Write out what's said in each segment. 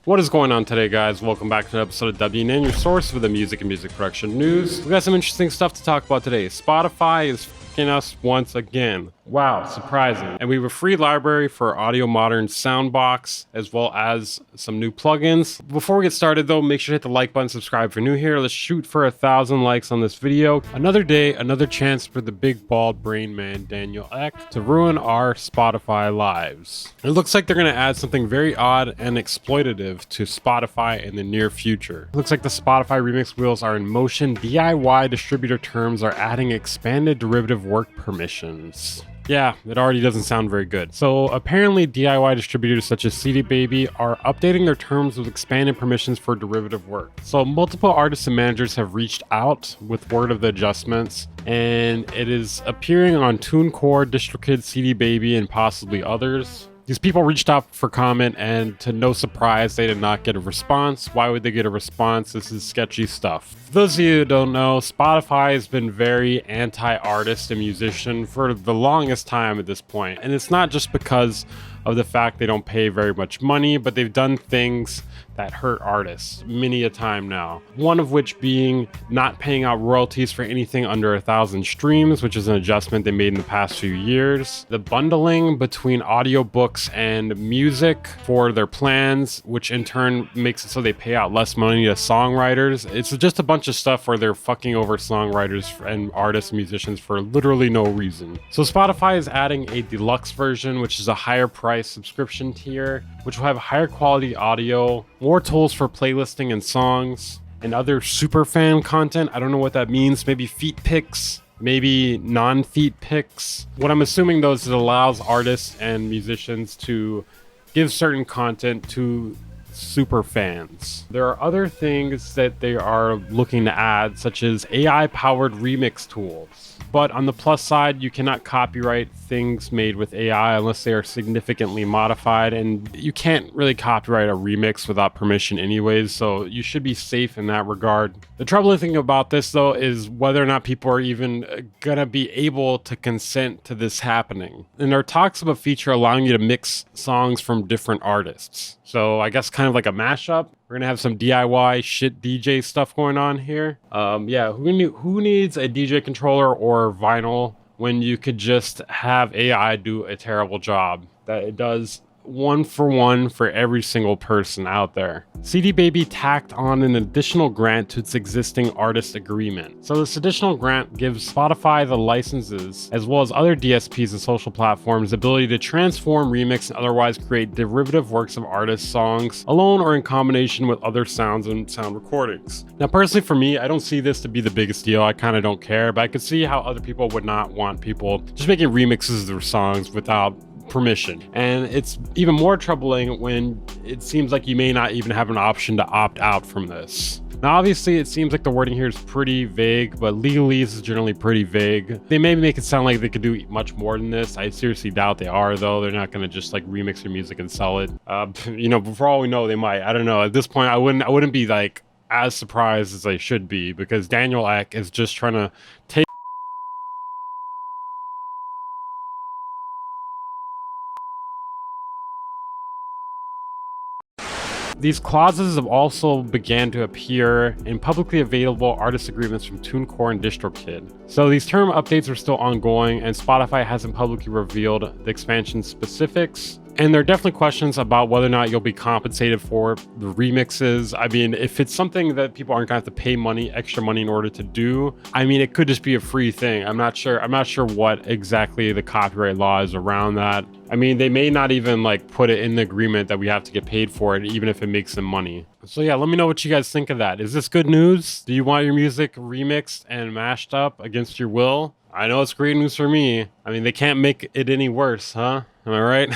What is going on today, guys? Welcome back to an episode of WN, your source for the music and music production news. We got some interesting stuff to talk about today. Spotify is f***ing us once again. Wow, surprising. And we have a free library for Audio Modern SOUNDBOX, as well as some new plugins. Before we get started though, make sure to hit the like button, subscribe if you're new here. Let's shoot for 1,000 likes on this video. Another day, another chance for the big bald brain man, Daniel Ek, to ruin our Spotify lives. It looks like they're gonna add something very odd and exploitative to Spotify in the near future. It looks like the Spotify remix wheels are in motion. DIY distributor terms are adding expanded derivative work permissions. Yeah, it already doesn't sound very good. So apparently DIY distributors such as CD Baby are updating their terms with expanded permissions for derivative work. So multiple artists and managers have reached out with word of the adjustments, and it is appearing on TuneCore, DistroKid, CD Baby, and possibly others. These people reached out for comment, and to no surprise, they did not get a response. Why would they get a response? This is sketchy stuff. For those of you who don't know, Spotify has been very anti-artist and musician for the longest time at this point. And it's not just because of the fact they don't pay very much money, but they've done things that hurt artists many a time now. One of which being not paying out royalties for anything under 1,000 streams, which is an adjustment they made in the past few years. The bundling between audiobooks and music for their plans, which in turn makes it so they pay out less money to songwriters. It's just a bunch of stuff where they're fucking over songwriters and artists and musicians for literally no reason. So Spotify is adding a deluxe version, which is a higher price subscription tier, which will have higher quality audio, more tools for playlisting and songs, and other super fan content. I don't know what that means. Maybe feat picks, maybe non-feat picks. What I'm assuming though is it allows artists and musicians to give certain content to super fans. There are other things that they are looking to add, such as AI-powered remix tools. But on the plus side, you cannot copyright things made with AI unless they are significantly modified, and you can't really copyright a remix without permission anyways, so you should be safe in that regard. The troubling thing about this though is whether or not people are even gonna be able to consent to this happening. And there are talks of a feature allowing you to mix songs from different artists. So I guess kind of like a mashup. We're gonna have some DIY shit DJ stuff going on here. Yeah, who needs a DJ controller or vinyl when you could just have AI do a terrible job that it does one for every single person out there. CD Baby tacked on an additional grant to its existing artist agreement. So this additional grant gives Spotify the licenses, as well as other DSPs and social platforms, the ability to transform, remix, and otherwise create derivative works of artists' songs alone or in combination with other sounds and sound recordings. Now personally for me, I don't see this to be the biggest deal. I kind of don't care, but I could see how other people would not want people just making remixes of their songs without permission. And it's even more troubling when it seems like you may not even have an option to opt out from this. Now obviously it seems like the wording here is pretty vague, but legalese is generally pretty vague. They may make it sound like they could do much more than this. I seriously doubt they are though. They're not gonna just like remix your music and sell it. You know, for all we know they might. I don't know. At this point I wouldn't be like as surprised as I should be, because Daniel Ek is just trying to take These clauses have also began to appear in publicly available artist agreements from TuneCore and DistroKid. So these term updates are still ongoing, and Spotify hasn't publicly revealed the expansion specifics. And there are definitely questions about whether or not you'll be compensated for the remixes. I mean, if it's something that people aren't gonna have to pay extra money in order to do, I mean, it could just be a free thing. I'm not sure what exactly the copyright law is around that. I mean, they may not even like put it in the agreement that we have to get paid for it, even if it makes them money. So yeah, let me know what you guys think of that. Is this good news? Do you want your music remixed and mashed up against your will? I know it's great news for me. I mean, they can't make it any worse, huh? Am I right?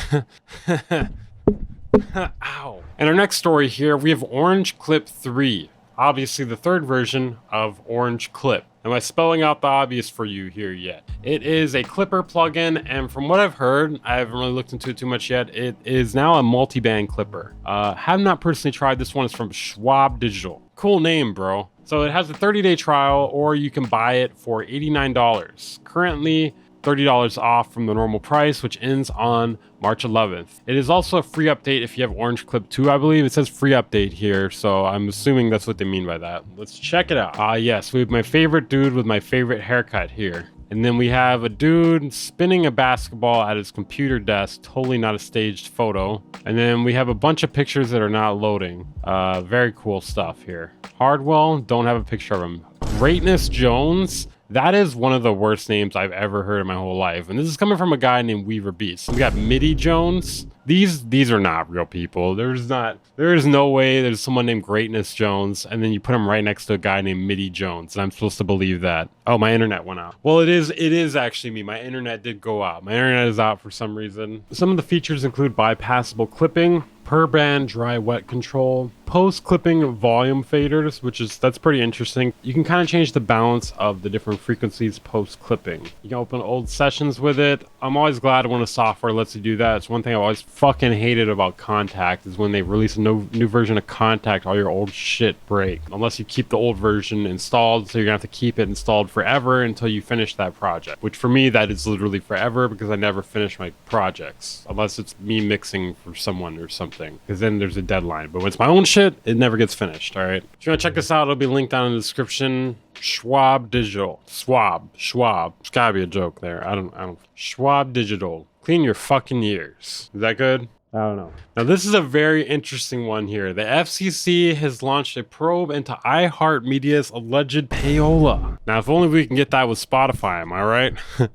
Ow. And our next story here, we have ORANGECLIP 3. Obviously the third version of ORANGECLIP. Am I spelling out the obvious for you here yet? It is a clipper plugin, and from what I've heard, I haven't really looked into it too much yet, it is now a multi-band clipper. Have not personally tried this one. It's from Schwab Digital. Cool name, bro. So it has a 30-day trial, or you can buy it for $89. Currently, $30 off from the normal price, which ends on March 11th. It is also a free update if you have ORANGECLIP 2, I believe. It says free update here, so I'm assuming that's what they mean by that. Let's check it out. Yes, we have my favorite dude with my favorite haircut here. And then we have a dude spinning a basketball at his computer desk, totally not a staged photo. And then we have a bunch of pictures that are not loading. Very cool stuff here. Hardwell, don't have a picture of him. Greatness Jones, that is one of the worst names I've ever heard in my whole life. And this is coming from a guy named Weaver Beats. We got Midi Jones. These are not real people. There is no way there's someone named Greatness Jones and then you put him right next to a guy named Midi Jones, and I'm supposed to believe that. Oh, my internet went out. Well, it is actually me. My internet did go out. My internet is out for some reason. Some of the features include bypassable clipping, per band dry wet control, post clipping volume faders, that's pretty interesting. You can kind of change the balance of the different frequencies post clipping. You can open old sessions with it. I'm always glad when a software lets you do that. It's one thing I've always fucking hated about Contact is when they release a new version of Contact, all your old shit break. Unless you keep the old version installed, so you're gonna have to keep it installed forever until you finish that project. Which for me, that is literally forever because I never finish my projects. Unless it's me mixing for someone or something. Because then there's a deadline. But when it's my own shit, it never gets finished, alright? If you wanna check this out, it'll be linked down in the description. Schwab Digital. Schwab. It's gotta be a joke there. I don't. Schwab Digital. Clean your fucking ears. Is that good? I don't know. Now, this is a very interesting one here. The FCC has launched a probe into iHeartMedia's alleged payola. Now, if only we can get that with Spotify, am I right? Am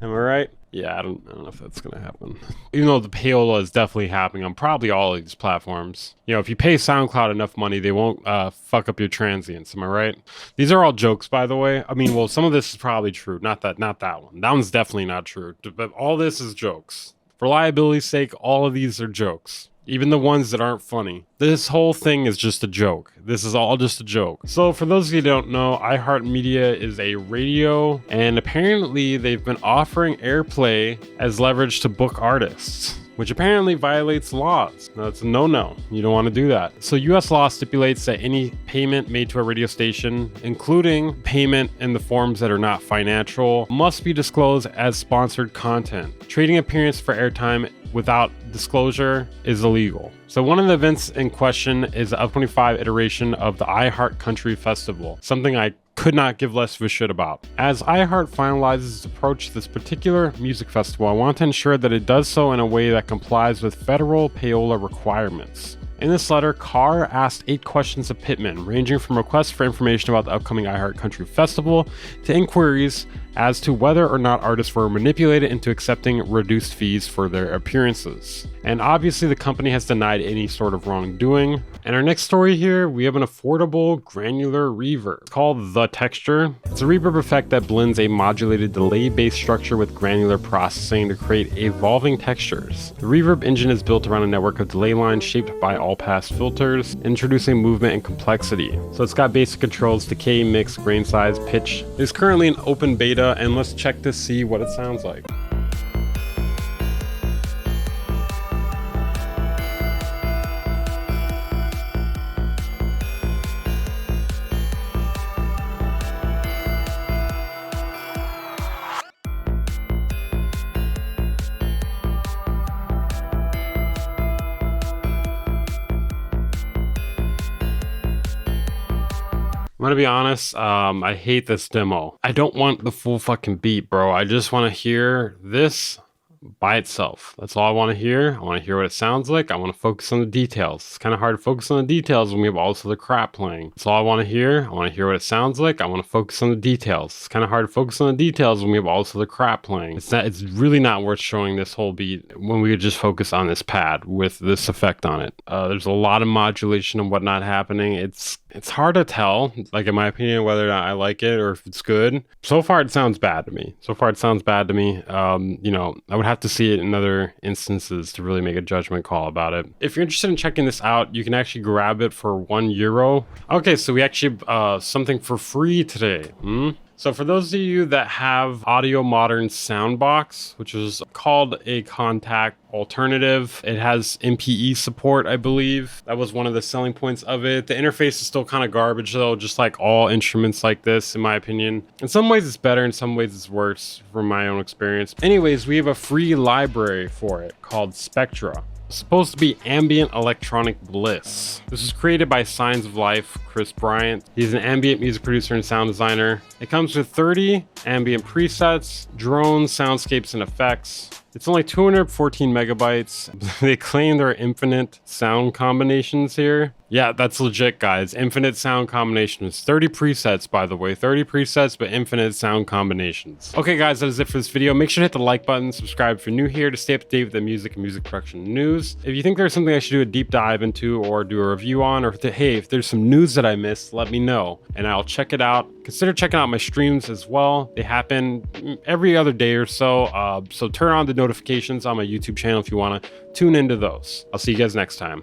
I right? Yeah, I don't know if that's going to happen. Even though the payola is definitely happening on probably all of these platforms. You know, if you pay SoundCloud enough money, they won't fuck up your transients. Am I right? These are all jokes, by the way. I mean, well, some of this is probably true. Not that one. That one's definitely not true. But all this is jokes. For liability's sake, all of these are jokes. Even the ones that aren't funny. This whole thing is just a joke. This is all just a joke. So for those of you who don't know, iHeartMedia is a radio, and apparently they've been offering airplay as leverage to book artists, which apparently violates laws. Now, it's a no-no. You don't want to do that. So US law stipulates that any payment made to a radio station, including payment in the forms that are not financial, must be disclosed as sponsored content. Trading appearance for airtime without disclosure is illegal. So one of the events in question is the upcoming 5 iteration of the iHeart Country Festival, something I could not give less of a shit about. As iHeart finalizes its approach to this particular music festival, I want to ensure that it does so in a way that complies with federal payola requirements. In this letter, Carr asked 8 questions of Pittman, ranging from requests for information about the upcoming iHeart Country Festival to inquiries as to whether or not artists were manipulated into accepting reduced fees for their appearances. And obviously the company has denied any sort of wrongdoing. And our next story here, we have an affordable granular reverb. It's called The Texture. It's a reverb effect that blends a modulated delay-based structure with granular processing to create evolving textures. The reverb engine is built around a network of delay lines shaped by all-pass filters, introducing movement and complexity. So it's got basic controls, decay, mix, grain size, pitch. It's currently in open beta, and let's check to see what it sounds like. I'm gonna be honest, I hate this demo. I don't want the full fucking beat, bro. I just want to hear this by itself. That's all I want to hear. I want to hear what it sounds like. I want to focus on the details. It's kind of hard to focus on the details when we have also the crap playing. That's all I want to hear. I want to hear what it sounds like. I want to focus on the details. It's kind of hard to focus on the details when we have also the crap playing. It's really not worth showing this whole beat when we could just focus on this pad with this effect on it. There's a lot of modulation and whatnot happening. It's hard to tell, like in my opinion, whether or not I like it or if it's good. So far, it sounds bad to me. You know, I would have to see it in other instances to really make a judgment call about it. If you're interested in checking this out, you can actually grab it for €1. Okay, so we actually something for free today. So for those of you that have Audio Modern SOUNDBOX, which is called a contact alternative, it has MPE support, I believe. That was one of the selling points of it. The interface is still kind of garbage though, just like all instruments like this, in my opinion. In some ways it's better, in some ways it's worse from my own experience. Anyways, we have a free library for it called Spectra. Supposed to be ambient electronic bliss. This was created by Signs of Life, Chris Bryant. He's an ambient music producer and sound designer. It comes with 30 ambient presets, drones, soundscapes, and effects. It's only 214 megabytes. They claim there are infinite sound combinations here. Yeah, that's legit, guys. Infinite sound combinations. 30 presets, by the way. 30 presets, but infinite sound combinations. Okay, guys, that is it for this video. Make sure to hit the like button, subscribe if you're new here to stay up to date with the music and music production news. If you think there's something I should do a deep dive into or do a review on, or hey, if there's some news that I missed, let me know and I'll check it out. Consider checking out my streams as well. They happen every other day or so. So turn on the notifications on my YouTube channel if you want to tune into those. I'll see you guys next time.